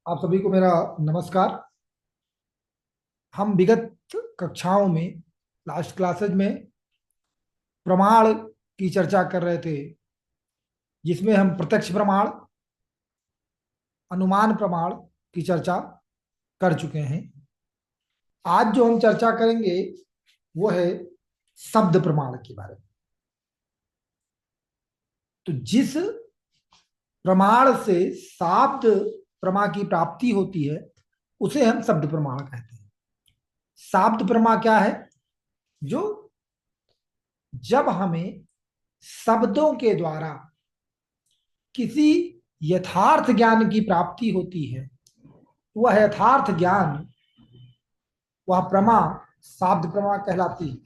आप सभी को मेरा नमस्कार। हम विगत कक्षाओं में लास्ट क्लासेज में प्रमाण की चर्चा कर रहे थे, जिसमें हम प्रत्यक्ष प्रमाण, अनुमान प्रमाण की चर्चा कर चुके हैं। आज जो हम चर्चा करेंगे वो है शब्द प्रमाण के बारे में। तो जिस प्रमाण से शाब्द प्रमा की प्राप्ति होती है उसे हम शब्द प्रमाण कहते हैं। शाब्द प्रमा क्या है? जो जब हमें शब्दों के द्वारा किसी यथार्थ ज्ञान की प्राप्ति होती है, वह यथार्थ ज्ञान, वह प्रमा शाब्द प्रमा कहलाती है।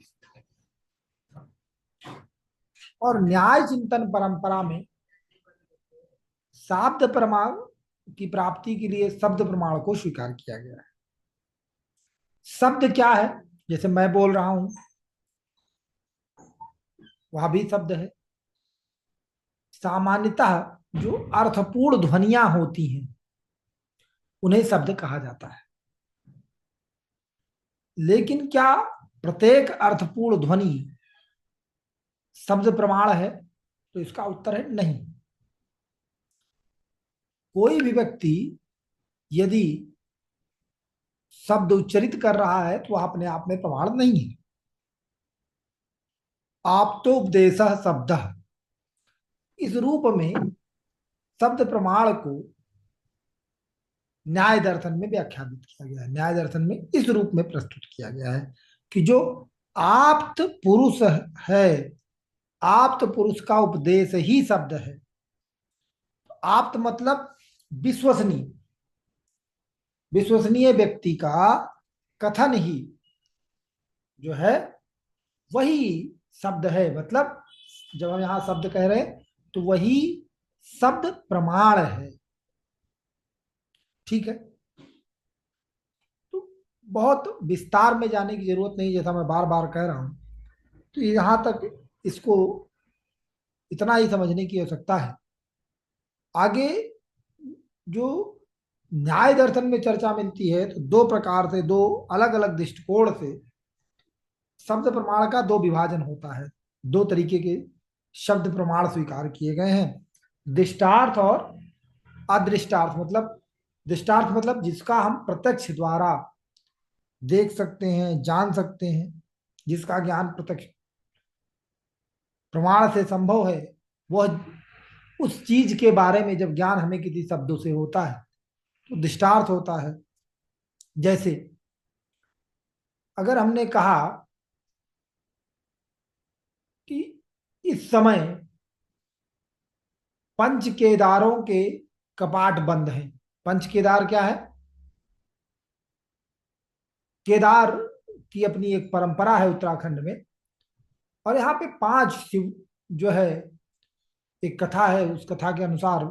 और न्याय चिंतन परंपरा में शाब्द प्रमाण की प्राप्ति के लिए शब्द प्रमाण को स्वीकार किया गया है। शब्द क्या है? जैसे मैं बोल रहा हूं, वह भी शब्द है। सामान्यतः जो अर्थपूर्ण ध्वनियां होती हैं उन्हें शब्द कहा जाता है। लेकिन क्या प्रत्येक अर्थपूर्ण ध्वनि शब्द प्रमाण है? तो इसका उत्तर है नहीं। कोई भी व्यक्ति यदि शब्द उच्चरित कर रहा है तो वह अपने आप में प्रमाण नहीं है। आप्तोपदेश शब्द, इस रूप में शब्द प्रमाण को न्याय दर्शन में व्याख्यानित किया गया है। न्याय दर्शन में इस रूप में प्रस्तुत किया गया है कि जो आप्त पुरुष है, आप्त पुरुष का उपदेश ही शब्द है। आप्त मतलब विश्वसनीय, विश्वसनीय व्यक्ति का कथन ही जो है वही शब्द है। मतलब जब हम यहां शब्द कह रहे हैं तो वही शब्द प्रमाण है। ठीक है। तो बहुत विस्तार में जाने की जरूरत नहीं, जैसा मैं बार बार कह रहा हूं। तो यहां तक इसको इतना ही समझने की आवश्यकता है। आगे जो न्याय दर्शन में चर्चा मिलती है तो दो प्रकार से, दो अलग अलग दृष्टिकोण से शब्द प्रमाण का दो विभाजन होता है। दो तरीके के शब्द प्रमाण स्वीकार किए गए हैं, दृष्टार्थ और अदृष्टार्थ। मतलब दृष्टार्थ मतलब जिसका हम प्रत्यक्ष द्वारा देख सकते हैं, जान सकते हैं, जिसका ज्ञान प्रत्यक्ष प्रमाण से संभव है। वह उस चीज के बारे में जब ज्ञान हमें किसी शब्दों से होता है तो दृष्टार्थ होता है। जैसे अगर हमने कहा कि इस समय पंच केदारों के कपाट बंद हैं। पंच केदार क्या है? केदार की अपनी एक परंपरा है उत्तराखंड में, और यहाँ पे पांच शिव जो है, एक कथा है, उस कथा के अनुसार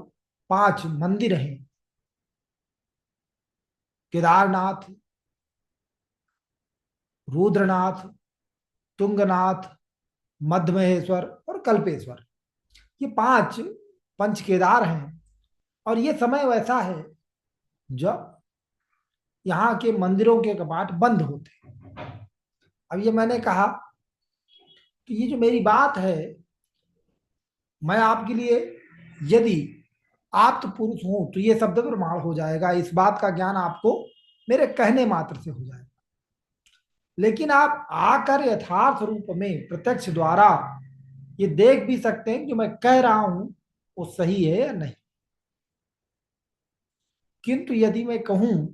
पांच मंदिर हैं: केदारनाथ, रुद्रनाथ, तुंगनाथ, मध्यमहेश्वर और कल्पेश्वर। ये पांच पंच केदार हैं। और ये समय वैसा है जब यहाँ के मंदिरों के कपाट बंद होते हैं। अब ये मैंने कहा कि ये जो मेरी बात है, मैं आपके लिए यदि आप्त पुरुष हूं तो ये शब्द प्रमाण हो जाएगा। इस बात का ज्ञान आपको मेरे कहने मात्र से हो जाएगा। लेकिन आप आकर यथार्थ रूप में प्रत्यक्ष द्वारा ये देख भी सकते हैं कि जो मैं कह रहा हूं वो सही है या नहीं। किंतु यदि मैं कहूं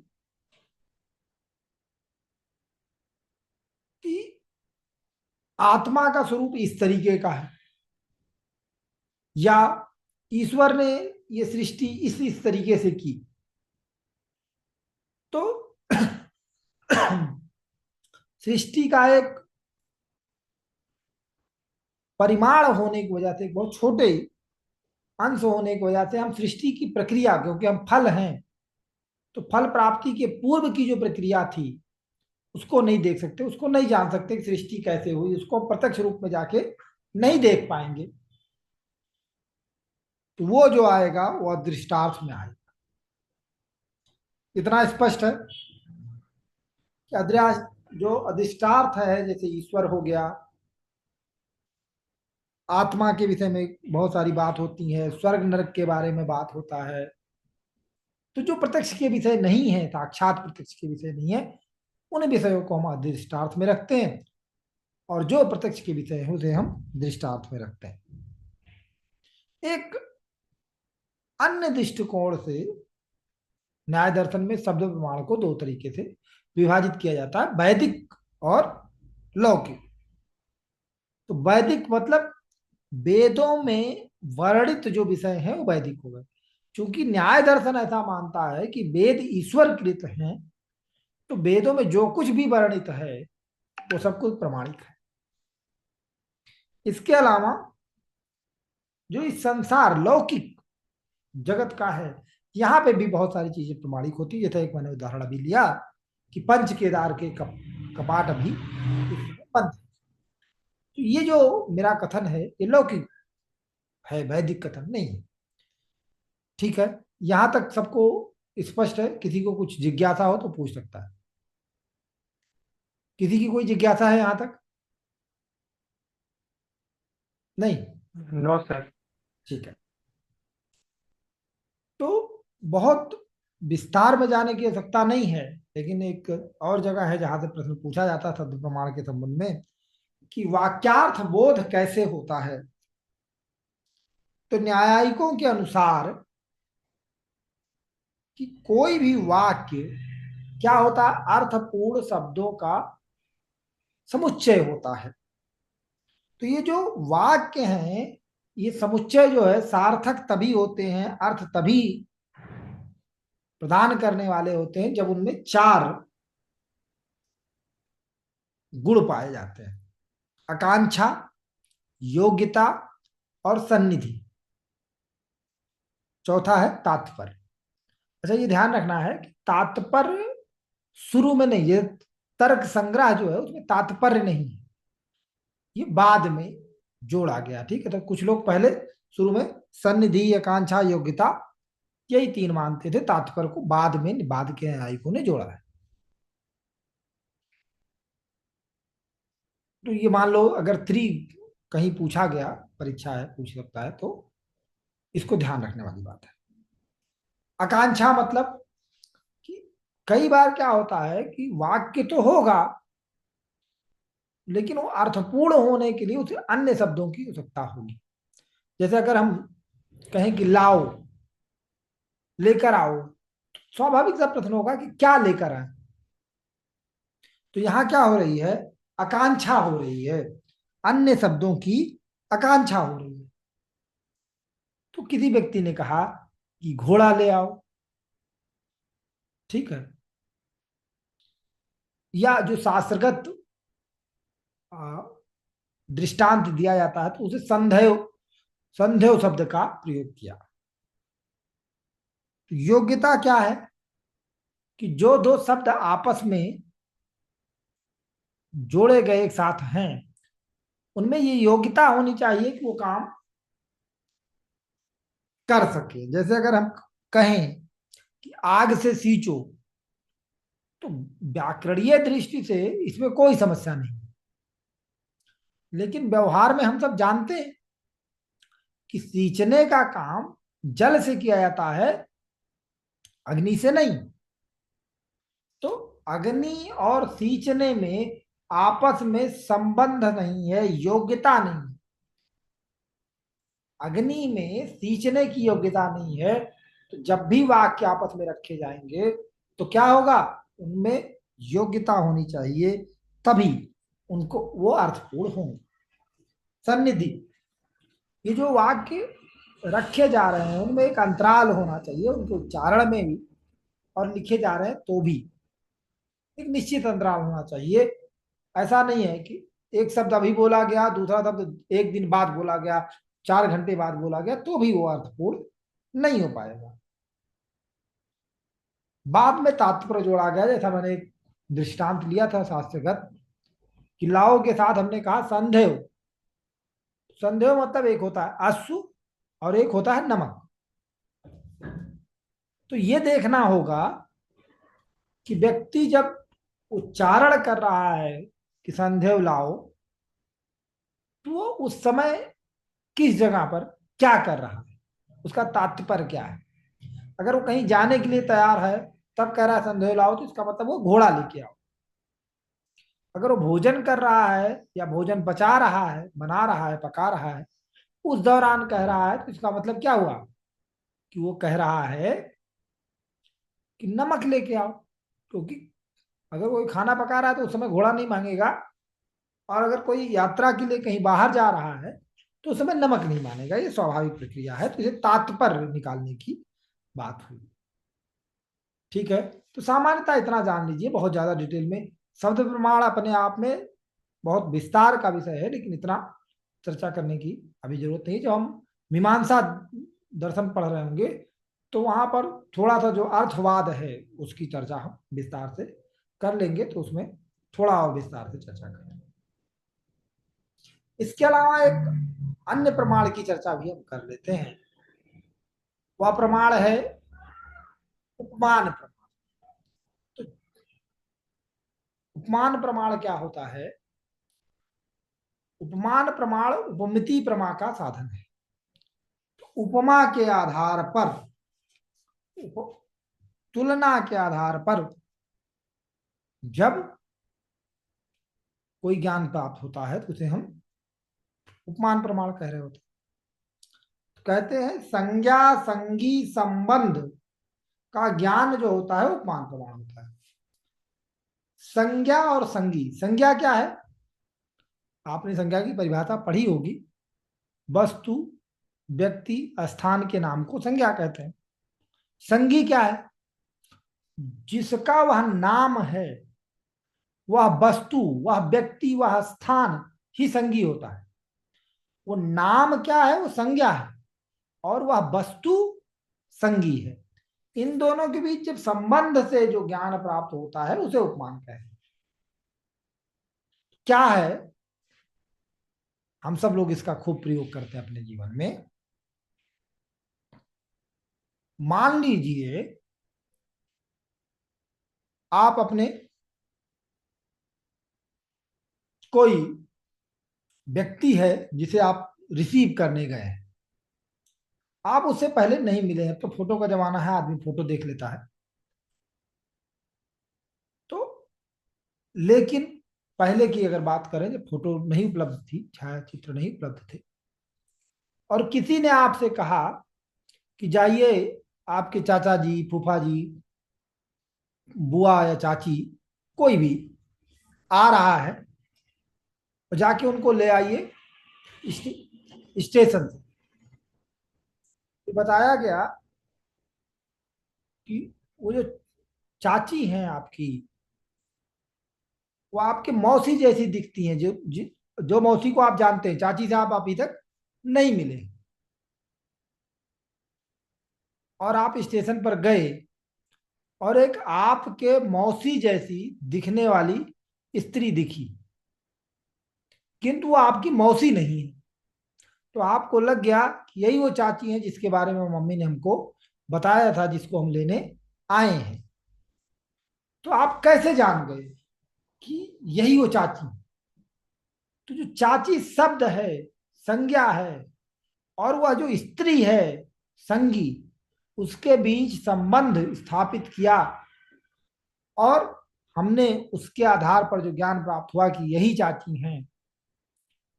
कि आत्मा का स्वरूप इस तरीके का है, या ईश्वर ने ये सृष्टि इस तरीके से की, तो सृष्टि का एक परिमाण होने की वजह से, एक बहुत छोटे अंश होने की वजह से हम सृष्टि की प्रक्रिया, क्योंकि हम फल हैं तो फल प्राप्ति के पूर्व की जो प्रक्रिया थी उसको नहीं देख सकते, उसको नहीं जान सकते कि सृष्टि कैसे हुई। उसको प्रत्यक्ष रूप में जाके नहीं देख पाएंगे। तो वो जो आएगा वो दृष्टार्थ में आएगा। इतना स्पष्ट है कि जो अधिष्ठार्थ है, जैसे ईश्वर हो गया, आत्मा के विषय में बहुत सारी बात होती है, स्वर्ग नरक के बारे में बात होता है। तो जो प्रत्यक्ष के विषय नहीं है, साक्षात प्रत्यक्ष के विषय नहीं है, उन विषयों को हम अधिष्ठार्थ में रखते हैं, और जो प्रत्यक्ष के विषय है उसे हम दृष्टार्थ में रखते हैं। एक अन्य दृष्टिकोण से न्याय दर्शन में शब्द प्रमाण को दो तरीके से विभाजित किया जाता है, वैदिक और लौकिक। तो वैदिक मतलब वेदों में वर्णित जो विषय है वो वैदिक हो गए। क्योंकि न्याय दर्शन ऐसा मानता है कि वेद ईश्वर कृत हैं, तो वेदों में जो कुछ भी वर्णित है वो सब कुछ प्रमाणिक है। इसके अलावा जो इस संसार लौकिक जगत का है, यहाँ पे भी बहुत सारी चीजें प्रमाणिक होती है। जैसे एक मैंने उदाहरण अभी लिया कि पंच केदार के कपाट अभी बंद। तो ये जो मेरा कथन है ये लौकिक है, वैदिक कथन नहीं है। ठीक है, यहां तक सबको स्पष्ट है? किसी को कुछ जिज्ञासा हो तो पूछ सकता है। किसी की कोई जिज्ञासा है यहां तक? नहीं? No sir. ठीक है। तो बहुत विस्तार में जाने की आवश्यकता नहीं है, लेकिन एक और जगह है जहां से प्रश्न पूछा जाता था शब्द प्रमाण के संबंध में, कि वाक्यार्थ बोध कैसे होता है। तो न्यायिकों के अनुसार कि कोई भी वाक्य क्या होता है, अर्थपूर्ण शब्दों का समुच्चय होता है। तो ये जो वाक्य हैं, ये समुच्चय जो है सार्थक तभी होते हैं, अर्थ तभी प्रदान करने वाले होते हैं जब उनमें चार गुण पाए जाते हैं: आकांक्षा, योग्यता और सन्निधि। चौथा है तात्पर्य। अच्छा, ये ध्यान रखना है कि तात्पर्य शुरू में नहीं है। तर्क संग्रह जो है उसमें तात्पर्य नहीं है, ये बाद में जोड़ा गया। ठीक है, तो कुछ लोग पहले शुरू में सन्निधि, आकांक्षा, योग्यता, यही तीन मानते थे, तात्पर्य को बाद के न्यायिकों ने जोड़ा है। तो ये मान लो अगर थ्री कहीं पूछा गया, परीक्षा है पूछ सकता है, तो इसको ध्यान रखने वाली बात है। आकांक्षा मतलब कि कई बार क्या होता है कि वाक्य तो होगा, लेकिन वो अर्थपूर्ण होने के लिए उसे अन्य शब्दों की आवश्यकता होगी। जैसे अगर हम कहें कि लाओ, लेकर आओ, स्वाभाविक सा प्रश्न होगा कि क्या लेकर आए। तो यहां क्या हो रही है, आकांक्षा हो रही है, अन्य शब्दों की आकांक्षा हो रही है। तो किसी व्यक्ति ने कहा कि घोड़ा ले आओ, ठीक है, या जो शास्त्रगत दृष्टांत दिया जाता है तो उसे संदेह संदेह शब्द का प्रयोग किया। तो योग्यता क्या है कि जो दो शब्द आपस में जोड़े गए एक साथ हैं, उनमें ये योग्यता होनी चाहिए कि वो काम कर सके। जैसे अगर हम कहें कि आग से सींचो, तो व्याकरणीय दृष्टि से इसमें कोई समस्या नहीं, लेकिन व्यवहार में हम सब जानते हैं कि सींचने का काम जल से किया जाता है, अग्नि से नहीं। तो अग्नि और सींचने में आपस में संबंध नहीं है, योग्यता नहीं। अग्नि में सींचने की योग्यता नहीं है, तो जब भी वाक्य आपस में रखे जाएंगे तो क्या होगा, उनमें योग्यता होनी चाहिए, तभी उनको वो अर्थपूर्ण होंगे। सन्निधि, ये जो वाक्य रखे जा रहे हैं उनमें एक अंतराल होना चाहिए, उनके उच्चारण में भी और लिखे जा रहे हैं तो भी एक निश्चित अंतराल होना चाहिए। ऐसा नहीं है कि एक शब्द अभी बोला गया, दूसरा शब्द एक दिन बाद बोला गया, 4 घंटे बाद बोला गया, तो भी वो अर्थपूर्ण नहीं हो पाएगा। बाद में तात्पर्य जोड़ा गया, जैसा मैंने एक दृष्टांत लिया था शास्त्रगत, कि लाओ के साथ हमने कहा संदेह। संदेह मतलब एक होता है अश्रु और एक होता है नमक। तो ये देखना होगा कि व्यक्ति जब उच्चारण कर रहा है कि संदेव लाओ, तो वो उस समय किस जगह पर क्या कर रहा है, उसका तात्पर्य क्या है। अगर वो कहीं जाने के लिए तैयार है तब कह रहा है संदेह लाओ, तो इसका मतलब वो घोड़ा लेके आओ। अगर वो भोजन कर रहा है या भोजन बचा रहा है, बना रहा है, पका रहा है, उस दौरान कह रहा है, तो इसका मतलब क्या हुआ कि वो कह रहा है कि नमक लेके आओ। क्योंकि अगर कोई खाना पका रहा है तो उस समय घोड़ा नहीं मांगेगा, और अगर कोई यात्रा के लिए कहीं बाहर जा रहा है तो उस समय नमक नहीं मांगेगा। ये स्वाभाविक प्रक्रिया है, तो इसे तात्पर्य निकालने की बात हुई। ठीक है, तो सामान्यतः इतना जान लीजिए, बहुत ज्यादा डिटेल में शब्द प्रमाण अपने आप में बहुत विस्तार का विषय है, लेकिन इतना चर्चा करने की अभी जरूरत नहीं। जब हम मीमांसा दर्शन पढ़ रहे होंगे तो वहां पर थोड़ा सा जो अर्थवाद है उसकी चर्चा हम विस्तार से कर लेंगे, तो उसमें थोड़ा और विस्तार से चर्चा करेंगे। इसके अलावा एक अन्य प्रमाण की चर्चा भी हम कर लेते हैं। वह प्रमाण है उपमान प्रमाण। तो उपमान प्रमाण क्या होता है? उपमान प्रमाण उपमिति प्रमा का साधन है। तो उपमा के आधार पर, तुलना के आधार पर जब कोई ज्ञान प्राप्त होता है तो उसे हम उपमान प्रमाण कह रहे होते हैं। तो कहते हैं संज्ञा संगी संबंध का ज्ञान जो होता है उपमान प्रमाण होता है। संज्ञा और संगी, संज्ञा क्या है? आपने संज्ञा की परिभाषा पढ़ी होगी। वस्तु, व्यक्ति, स्थान के नाम को संज्ञा कहते हैं। संगी क्या है? जिसका वह नाम है, वह वस्तु, वह व्यक्ति, वह स्थान ही संगी होता है। वो नाम क्या है? वो संज्ञा है, और वह वस्तु संगी है। इन दोनों के बीच जब संबंध से जो ज्ञान प्राप्त होता है उसे उपमान कहते हैं। क्या है? हम सब लोग इसका खूब प्रयोग करते हैं अपने जीवन में। मान लीजिए आप अपने कोई व्यक्ति है जिसे आप रिसीव करने गए हैं, आप उससे पहले नहीं मिले हैं। तो फोटो का जमाना है, आदमी फोटो देख लेता है। तो लेकिन पहले की अगर बात करें, जब फोटो नहीं उपलब्ध थी, छायाचित्र नहीं उपलब्ध थे, और किसी ने आपसे कहा कि जाइए आपके चाचा जी, फूफा जी, बुआ या चाची, कोई भी आ रहा है, और जाके उनको ले आइए स्टेशन से। तो बताया गया कि वो जो चाची हैं आपकी, वो आपके मौसी जैसी दिखती हैं। जो मौसी को आप जानते हैं, चाची से आप अभी तक नहीं मिले, और आप स्टेशन पर गए और एक आपके मौसी जैसी दिखने वाली स्त्री दिखी, किंतु वो आपकी मौसी नहीं है। तो आपको लग गया कि यही वो चाची है जिसके बारे में मम्मी ने हमको बताया था, जिसको हम लेने आए हैं। तो आप कैसे जान गए कि यही वो चाची? तो जो चाची शब्द है, संज्ञा है, और वह जो स्त्री है संगी, उसके बीच संबंध स्थापित किया, और हमने उसके आधार पर जो ज्ञान प्राप्त हुआ कि यही चाची हैं,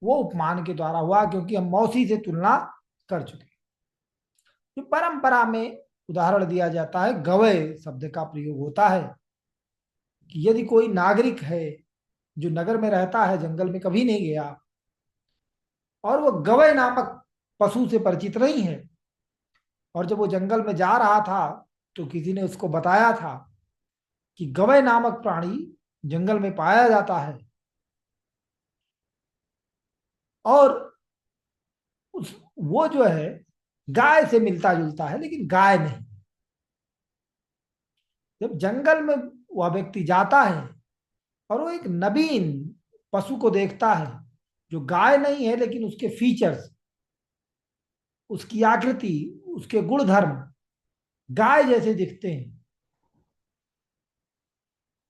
वो उपमान के द्वारा हुआ, क्योंकि हम मौसी से तुलना कर चुके। जो परंपरा में उदाहरण दिया जाता है, गवय शब्द का प्रयोग होता है कि यदि कोई नागरिक है जो नगर में रहता है, जंगल में कभी नहीं गया, और वो गवय नामक पशु से परिचित नहीं है, और जब वो जंगल में जा रहा था तो किसी ने उसको बताया था कि गवय नामक प्राणी जंगल में पाया जाता है, और वो जो है गाय से मिलता जुलता है, लेकिन गाय नहीं। जब जंगल में वह व्यक्ति जाता है और वो एक नवीन पशु को देखता है जो गाय नहीं है, लेकिन उसके फीचर्स, उसकी आकृति, उसके गुण धर्म गाय जैसे दिखते हैं,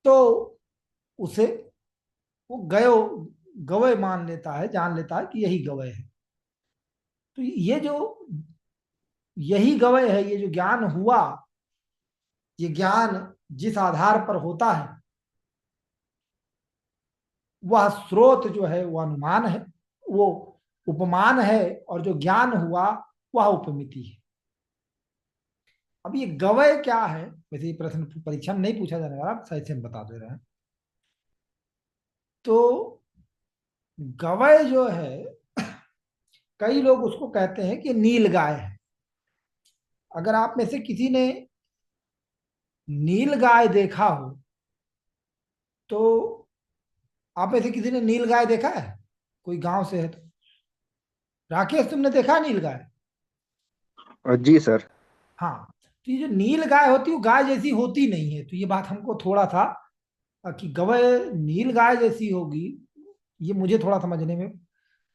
तो उसे वो गयो गवय मान लेता है, जान लेता है कि यही गवय है। तो ये जो यही गवय है, ये जो ज्ञान हुआ, ये ज्ञान जिस आधार पर होता है वह स्रोत जो है वो अनुमान है, वो उपमान है, और जो ज्ञान हुआ वह उपमिति है। अब ये गवय क्या है, वैसे ये प्रश्न परीक्षा में नहीं पूछा जाने वाला, सही से हम बता दे रहे हैं। तो गवय जो है, कई लोग उसको कहते हैं कि नील गाय है। अगर आप में से किसी ने नील गाय देखा हो, तो आप में से किसी ने नील गाय देखा है, कोई गांव से है तो? राकेश, तुमने देखा नील गाय? जी सर। हाँ। तो ये जो नील गाय होती है वो गाय जैसी होती नहीं है, तो ये बात हमको थोड़ा सा कि गवय नील गाय जैसी होगी, ये मुझे थोड़ा समझने में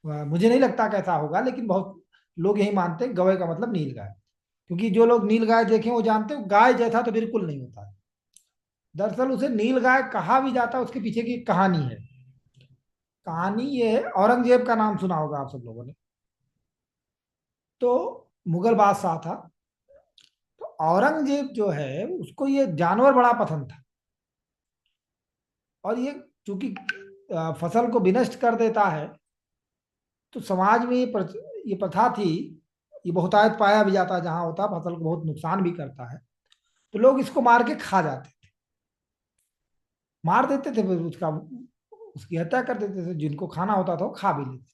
मुझे नहीं लगता कैसा होगा, लेकिन बहुत लोग यही मानते हैं गवय का मतलब नील गाय। क्योंकि जो लोग नील गाय देखे वो जानते हैं गाय जैसा तो बिल्कुल नहीं होता है। दरअसल उसे नील गाय कहा भी जाता है, उसके पीछे की एक कहानी है। कहानी ये है, औरंगजेब का नाम सुना होगा आप सब लोगों ने। तो मुगल बादशाह था। तो औरंगजेब जो है उसको ये जानवर बड़ा पसंद था। और ये चूंकि फसल को विनष्ट कर देता है, तो समाज में ये प्रथा थी। ये बहुतायत पाया भी जाता है, जहां होता है फसल को बहुत नुकसान भी करता है। तो लोग इसको मार के खा जाते थे, मार देते थे, फिर उसका उसकी हत्या कर देते थे, जिनको खाना होता था वो खा भी लेते।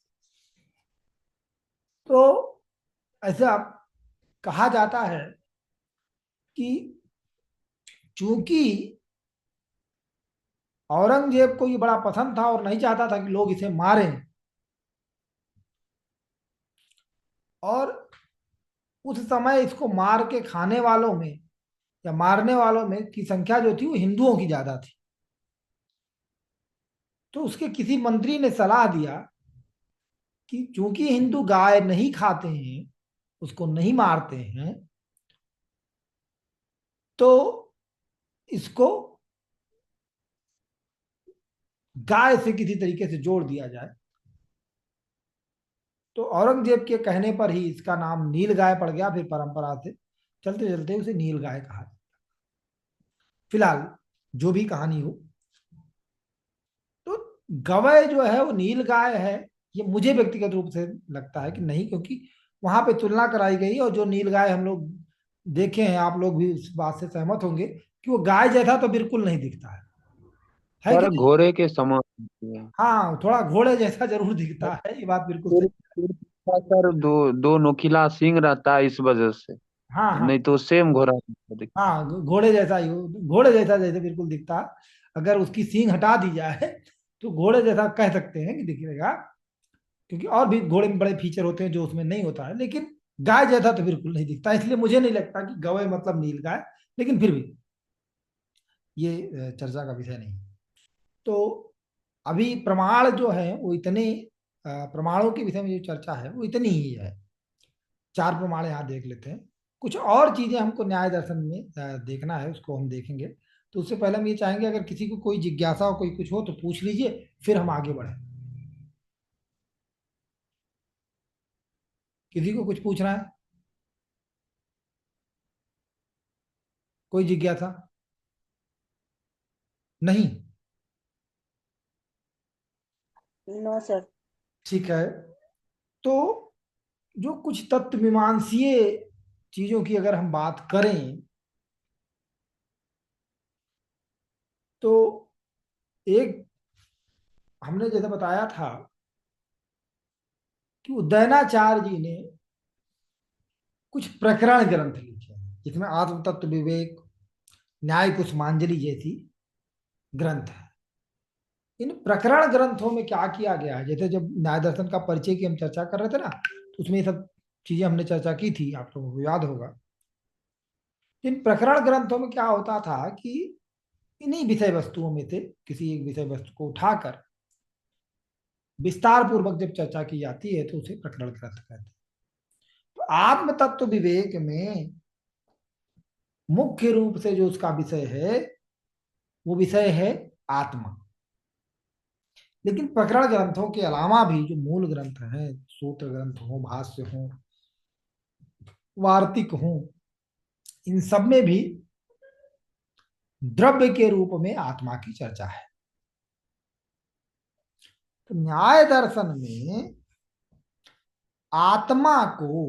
तो ऐसा कहा जाता है कि चूंकि औरंगजेब को ये बड़ा पसंद था और नहीं चाहता था कि लोग इसे मारें, और उस समय इसको मार के खाने वालों में या मारने वालों में की संख्या जो थी वो हिंदुओं की ज्यादा थी। तो उसके किसी मंत्री ने सलाह दिया कि चूंकि हिंदू गाय नहीं खाते हैं, उसको नहीं मारते हैं, तो इसको गाय से किसी तरीके से जोड़ दिया जाए। तो औरंगजेब के कहने पर ही इसका नाम नील गाय पड़ गया। फिर परंपरा से चलते चलते उसे नील गाय कहा। फिलहाल जो भी कहानी हो, तो गवय जो है वो नील गाय है, ये मुझे व्यक्तिगत रूप से लगता है कि नहीं, क्योंकि वहां पे तुलना कराई गई, और जो नील गाय हम लोग देखे हैं, आप लोग भी उस बात से सहमत होंगे कि वो गाय जैसा तो बिल्कुल नहीं दिखता है कि सर नहीं? घोड़े के समान होती है। हाँ, थोड़ा घोड़े जैसा जरूर दिखता है, ये बात बिल्कुल सिर सही। सिर का सर दो दो नुकीला सींग रहता है इस वजह से। हाँ हाँ नहीं तो सेम घोड़ा जैसा दिखता है। हाँ, घोड़े जैसा ही घोड़े जैसा जैसे बिल्कुल दिखता है। अगर उसकी सींग हटा दी जाए तो घोड़े जैसा कह सकते हैं कि दिखेगा। क्योंकि और भी घोड़े में बड़े फीचर होते हैं जो उसमें नहीं होता है, लेकिन गाय जैसा तो बिल्कुल नहीं दिखता। इसलिए मुझे नहीं लगता कि गवय मतलब नील गाय। लेकिन फिर भी ये चर्चा का विषय नहीं। तो अभी प्रमाण जो है वो इतने प्रमाणों के विषय में जो चर्चा है वो इतनी ही है। चार प्रमाण यहाँ देख लेते हैं। कुछ और चीजें हमको न्याय दर्शन में देखना है, उसको हम देखेंगे। तो उससे पहले हम ये चाहेंगे, अगर किसी को कोई जिज्ञासा हो, कोई कुछ हो तो पूछ लीजिए, फिर हम आगे बढ़े। किसी को कुछ पूछना है? कोई जिज्ञासा? नहीं? No sir. ठीक है। तो जो कुछ तत्व मीमांसीय चीजों की अगर हम बात करें, तो एक हमने जैसे बताया था कि उदयनाचार्य जी ने कुछ प्रकरण ग्रंथ लिखे हैं, जिसमें आत्म तत्व विवेक, न्याय कुसुमांजलि जैसी ग्रंथ है। इन प्रकरण ग्रंथों में क्या किया गया है, जैसे जब न्याय दर्शन का परिचय की हम चर्चा कर रहे थे ना, तो उसमें ये सब चीजें हमने चर्चा की थी, आप लोगों को याद होगा। इन प्रकरण ग्रंथों में क्या होता था कि इन्हीं विषय वस्तुओं में से किसी एक विषय वस्तु को उठाकर विस्तार पूर्वक जब चर्चा की जाती है तो उसे प्रकरण ग्रंथ कहते हैं। तो आत्म तत्व विवेक में मुख्य रूप से जो उसका विषय है वो विषय है आत्मा। लेकिन प्रकरण ग्रंथों के अलावा भी जो मूल ग्रंथ हैं, सूत्र ग्रंथ हो, भाष्य हो, वार्तिक हो, इन सब में भी द्रव्य के रूप में आत्मा की चर्चा है। तो न्याय दर्शन में आत्मा को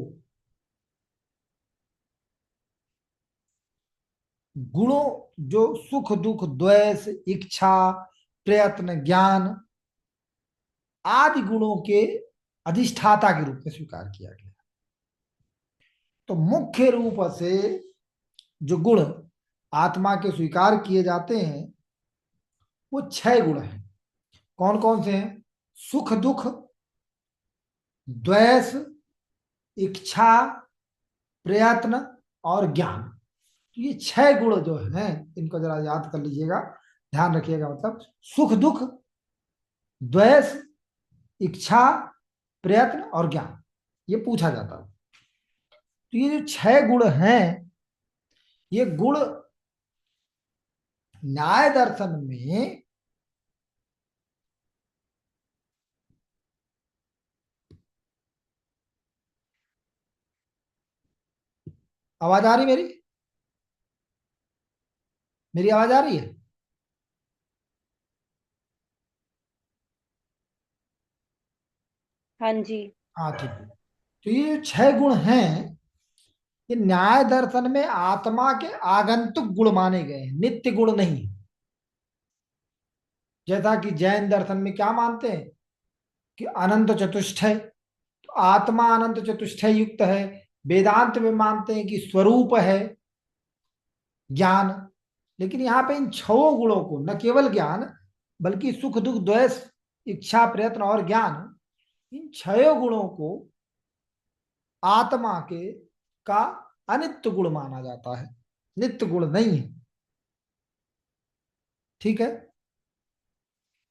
गुणों, जो सुख दुख द्वेष इच्छा प्रयत्न ज्ञान आदि गुणों के अधिष्ठाता के रूप में स्वीकार किया गया। तो मुख्य रूप से जो गुण आत्मा के स्वीकार किए जाते हैं वो 6 गुण हैं। कौन कौन से हैं? सुख दुख, द्वेष, इच्छा, प्रयत्न और ज्ञान। तो ये 6 गुण जो हैं इनको जरा याद कर लीजिएगा, ध्यान रखिएगा। मतलब सुख दुख, द्वेष, इच्छा, प्रयत्न और ज्ञान, ये पूछा जाता है। तो ये जो 6 गुण हैं, ये गुण न्याय दर्शन में आवाज आ रही मेरी? मेरी आवाज आ रही है? हाँ जी। हाँ ठीक है। तो ये 6 गुण हैं, ये न्याय दर्शन में आत्मा के आगंतुक गुण माने गए हैं, नित्य गुण नहीं। जैसा कि जैन दर्शन में क्या मानते हैं कि अनंत चतुष्टय, तो आत्मा अनंत चतुष्टय युक्त है। वेदांत में मानते हैं कि स्वरूप है ज्ञान। लेकिन यहाँ पे इन 6 गुणों को न केवल ज्ञान, बल्कि सुख दुख द्वेष इच्छा प्रयत्न और ज्ञान, इन 6 गुणों को आत्मा के का अनित्य गुण माना जाता है, नित्य गुण नहीं है। ठीक है।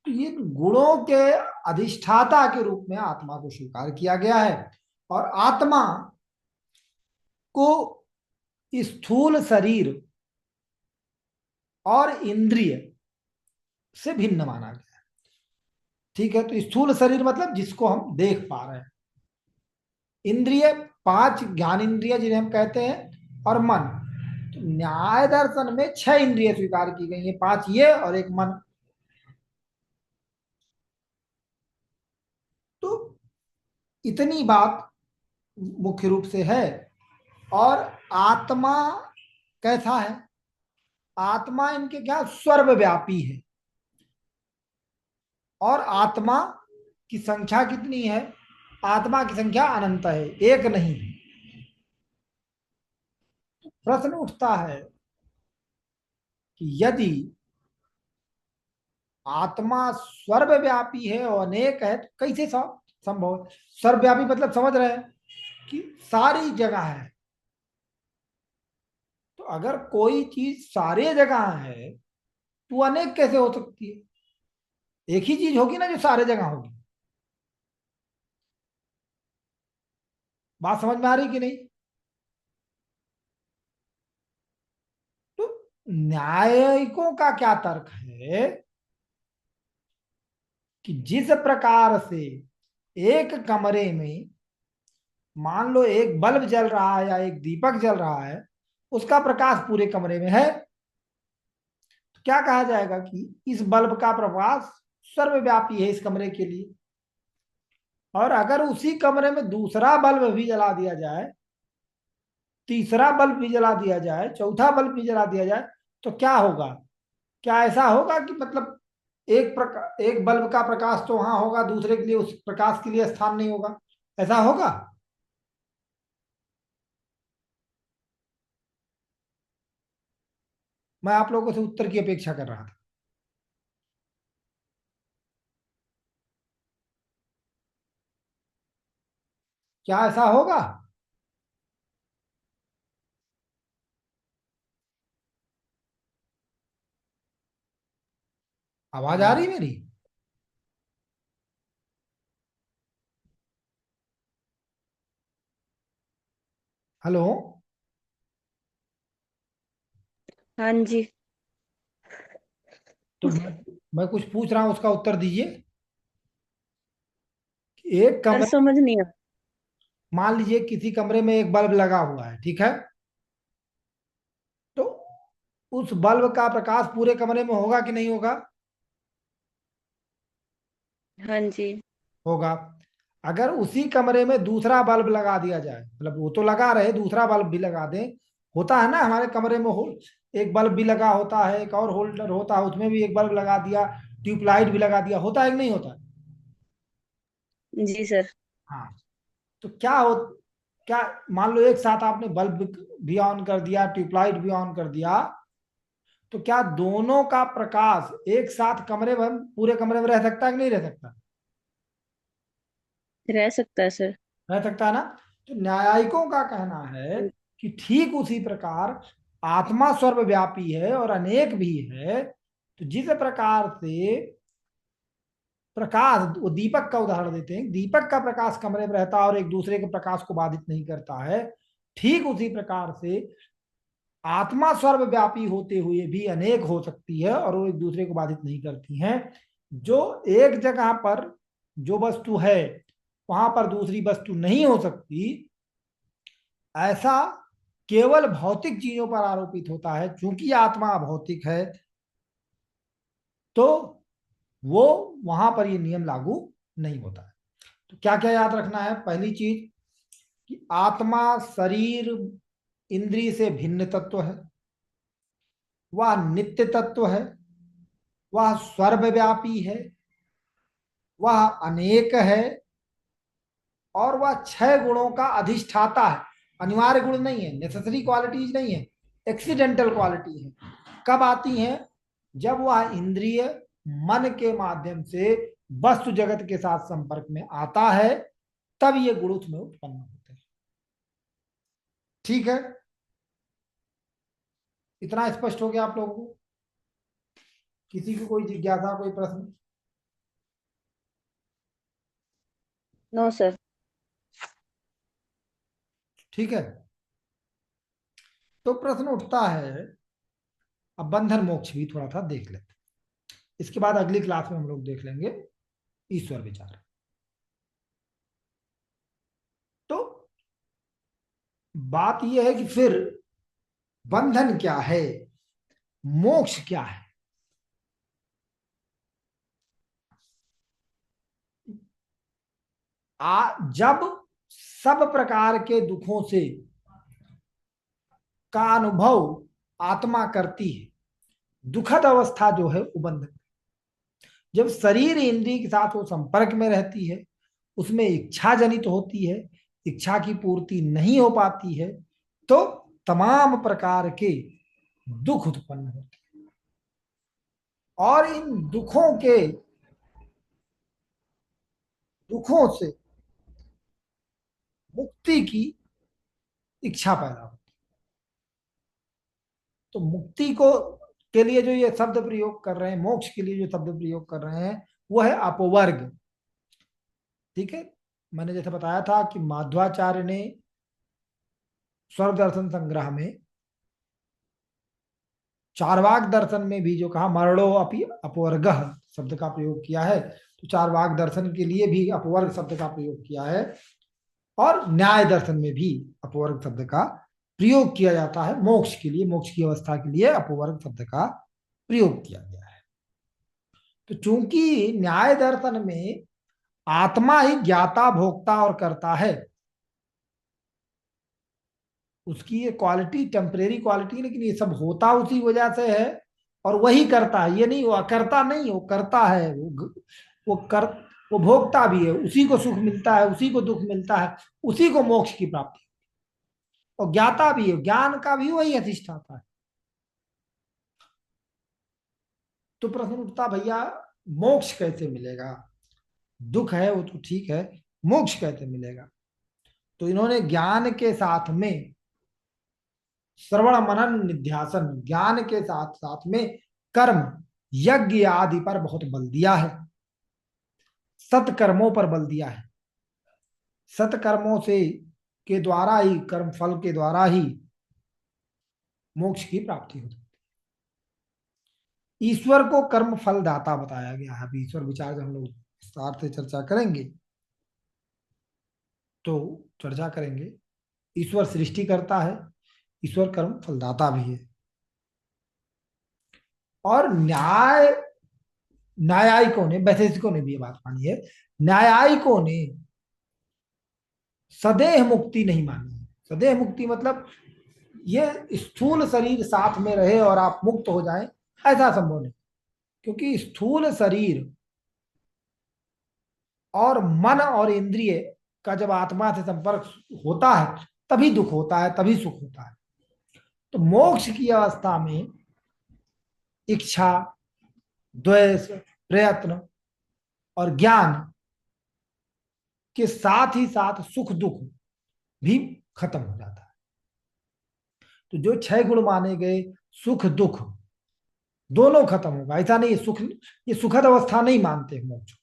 तो ये गुणों के अधिष्ठाता के रूप में आत्मा को स्वीकार किया गया है। और आत्मा को स्थूल शरीर और इंद्रिय से भिन्न माना गया है। ठीक है। तो स्थूल शरीर मतलब जिसको हम देख पा रहे हैं, इंद्रिय 5 ज्ञान इंद्रिय जिन्हें हम कहते हैं, और मन। तो न्याय दर्शन में 6 इंद्रिय स्वीकार की गई है, 5 ये और एक मन। तो इतनी बात मुख्य रूप से है। और आत्मा कैसा है? आत्मा इनके क्या सर्वव्यापी है। और आत्मा की संख्या कितनी है? आत्मा की संख्या अनंत है, एक नहीं है। प्रश्न उठता है कि यदि आत्मा सर्वव्यापी है और अनेक है, तो कैसे संभव? सर्वव्यापी मतलब समझ रहे हैं कि सारी जगह है। तो अगर कोई चीज सारे जगह है तो अनेक कैसे हो सकती है? एक ही चीज होगी ना जो सारे जगह होगी। बात समझ में आ रही कि नहीं? तो न्यायिकों का क्या तर्क है कि जिस प्रकार से एक कमरे में मान लो एक बल्ब जल रहा है या एक दीपक जल रहा है, उसका प्रकाश पूरे कमरे में है, तो क्या कहा जाएगा कि इस बल्ब का प्रकाश सर्वव्यापी है इस कमरे के लिए। और अगर उसी कमरे में दूसरा बल्ब भी जला दिया जाए, तीसरा बल्ब भी जला दिया जाए, चौथा बल्ब भी जला दिया जाए, तो क्या होगा? क्या ऐसा होगा कि मतलब एक बल्ब का प्रकाश तो वहां होगा, दूसरे के लिए उस प्रकाश के लिए स्थान नहीं होगा? ऐसा होगा? मैं आप लोगों से उत्तर की अपेक्षा कर रहा था। क्या ऐसा होगा? आवाज आ रही है मेरी? हेलो? हाँ जी। तो मैं कुछ पूछ रहा हूं, उसका उत्तर दीजिए। एक सर कमरे, समझ नहीं आ। मान लीजिए किसी कमरे में एक बल्ब लगा हुआ है, ठीक है। तो उस बल्ब का प्रकाश पूरे कमरे में होगा कि नहीं होगा? हाँ जी। होगा। अगर उसी कमरे में दूसरा बल्ब लगा दिया जाए, मतलब वो तो लगा रहे, दूसरा बल्ब भी लगा दें, होता है ना हमारे कमरे में हो, एक बल्ब भी लगा होता है, एक और होल्डर होता है, उसमें भी एक बल्ब लगा दिया, ट्यूबलाइट भी लगा दिया, होता है कि नहीं होता? जी सर। हाँ। तो क्या, मान लो एक साथ आपने बल्ब भी ऑन कर दिया, ट्यूबलाइट भी ऑन कर दिया, तो क्या दोनों का प्रकाश एक साथ कमरे में, पूरे कमरे में रह सकता है कि नहीं रह सकता? रह सकता है सर। रह सकता है ना। तो न्यायिकों का कहना है हाँ। कि ठीक उसी प्रकार आत्मा सर्वव्यापी है और अनेक भी है। तो जिस प्रकार से प्रकाश, वो दीपक का उदाहरण देते हैं, दीपक का प्रकाश कमरे में रहता है और एक दूसरे के प्रकाश को बाधित नहीं करता है, ठीक उसी प्रकार से आत्मा सर्वव्यापी होते हुए भी अनेक हो सकती है और वो एक दूसरे को बाधित नहीं करती हैं। जो एक जगह पर जो वस्तु है, वहां पर दूसरी वस्तु नहीं हो सकती, ऐसा केवल भौतिक चीजों पर आरोपित होता है। चूंकि आत्मा भौतिक है, तो वो वहां पर ये नियम लागू नहीं होता है। तो क्या क्या याद रखना है? पहली चीज कि आत्मा शरीर इंद्रिय से भिन्न तत्व है, वह नित्य तत्व है, वह सर्वव्यापी है, वह अनेक है, और वह छह गुणों का अधिष्ठाता है। अनिवार्य गुण नहीं है, नेसेसरी क्वालिटीज नहीं है, एक्सीडेंटल क्वालिटी है। कब आती हैं? जब वह इंद्रिय मन के माध्यम से वस्तु जगत के साथ संपर्क में आता है, तब ये गुण उसमें उत्पन्न होते हैं। ठीक है, इतना स्पष्ट हो गया आप लोगों को? किसी की कोई जिज्ञासा, कोई प्रश्न? No sir. ठीक है। तो प्रश्न उठता है, अब बंधन मोक्ष भी थोड़ा सा देख लेते हैं, इसके बाद अगली क्लास में हम लोग देख लेंगे ईश्वर विचार। तो बात यह है कि फिर बंधन क्या है, मोक्ष क्या है? जब सब प्रकार के दुखों से का अनुभव आत्मा करती है, दुखद अवस्था जो है वो बंधन। जब शरीर इंद्रिय के साथ वो संपर्क में रहती है, उसमें इच्छा जनित होती है, इच्छा की पूर्ति नहीं हो पाती है, तो तमाम प्रकार के दुख उत्पन्न होते हैं। और इन दुखों से मुक्ति की इच्छा पैदा होती है। तो मुक्ति को के लिए जो ये शब्द प्रयोग कर रहे हैं, मोक्ष के लिए जो शब्द प्रयोग कर रहे हैं, वो है अपवर्ग। ठीक है। मैंने जैसे बताया था कि माध्वाचार्य ने स्वर्ग दर्शन संग्रह में चारवाक दर्शन में भी जो कहा, मरणो अपि अपवर्ग शब्द का प्रयोग किया है, तो चारवाक दर्शन के लिए भी अपवर्ग शब्द का प्रयोग किया है, और न्याय दर्शन में भी अपवर्ग शब्द का प्रयोग किया जाता है। मोक्ष के लिए, मोक्ष की अवस्था के लिए अपवर्ग शब्द का प्रयोग किया गया है। तो चूंकि न्याय दर्शन में आत्मा ही ज्ञाता भोक्ता और करता है, उसकी ये क्वालिटी टेम्परेरी क्वालिटी है, लेकिन ये सब होता उसी वजह से है, और वही करता है। ये नहीं हुआ करता नहीं, वो करता है, वो कर वो भोगता भी है, उसी को सुख मिलता है, उसी को दुख मिलता है, उसी को मोक्ष की प्राप्ति, और ज्ञाता भी है, ज्ञान का भी वही अधिष्ठाता है। तो प्रश्न उठता, भैया मोक्ष कैसे मिलेगा? दुख है वो तो ठीक है, मोक्ष कैसे मिलेगा? तो इन्होंने ज्ञान के साथ में श्रवण मनन निध्यासन, ज्ञान के साथ साथ में कर्म, यज्ञ आदि पर बहुत बल दिया है, सत्कर्मों पर बल दिया है। सत्कर्मों से के द्वारा ही, कर्म फल के द्वारा ही मोक्ष की प्राप्ति होती है। ईश्वर को कर्म फलदाता बताया गया है। अभी ईश्वर विचार जब हम लोग विस्तार से चर्चा करेंगे तो चर्चा करेंगे। ईश्वर सृष्टि करता है, ईश्वर कर्म फलदाता भी है। और न्यायिकों ने, वैशेषिकों ने भी ये बात मानी है, न्यायिकों ने सदेह मुक्ति नहीं मानी है। सदेह मुक्ति मतलब ये स्थूल शरीर साथ में रहे और आप मुक्त हो जाएं, ऐसा संभव नहीं। क्योंकि स्थूल शरीर और मन और इंद्रिय का जब आत्मा से संपर्क होता है तभी दुख होता है, तभी सुख होता है। तो मोक्ष की अवस्था में इच्छा, द्वेष, प्रयत्न और ज्ञान के साथ ही साथ सुख दुख भी खत्म हो जाता है। तो जो 6 गुण माने गए, सुख दुख दोनों खत्म होगा। ऐसा नहीं सुख, ये सुखद अवस्था नहीं मानते मोक्ष।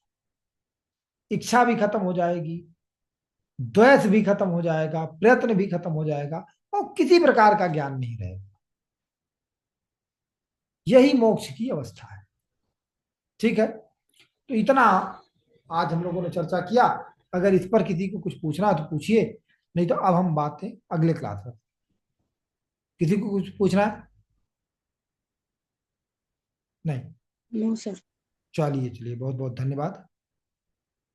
इच्छा भी खत्म हो जाएगी, द्वेष भी खत्म हो जाएगा, प्रयत्न भी खत्म हो जाएगा और किसी प्रकार का ज्ञान नहीं रहेगा। यही मोक्ष की अवस्था है। ठीक है, तो इतना आज हम लोगों ने चर्चा किया। अगर इस पर किसी को कुछ पूछना है तो पूछिए, नहीं तो अब हम बातें अगले क्लास में। किसी को कुछ पूछना है? नहीं? No sir. चलिए चलिए, बहुत बहुत धन्यवाद।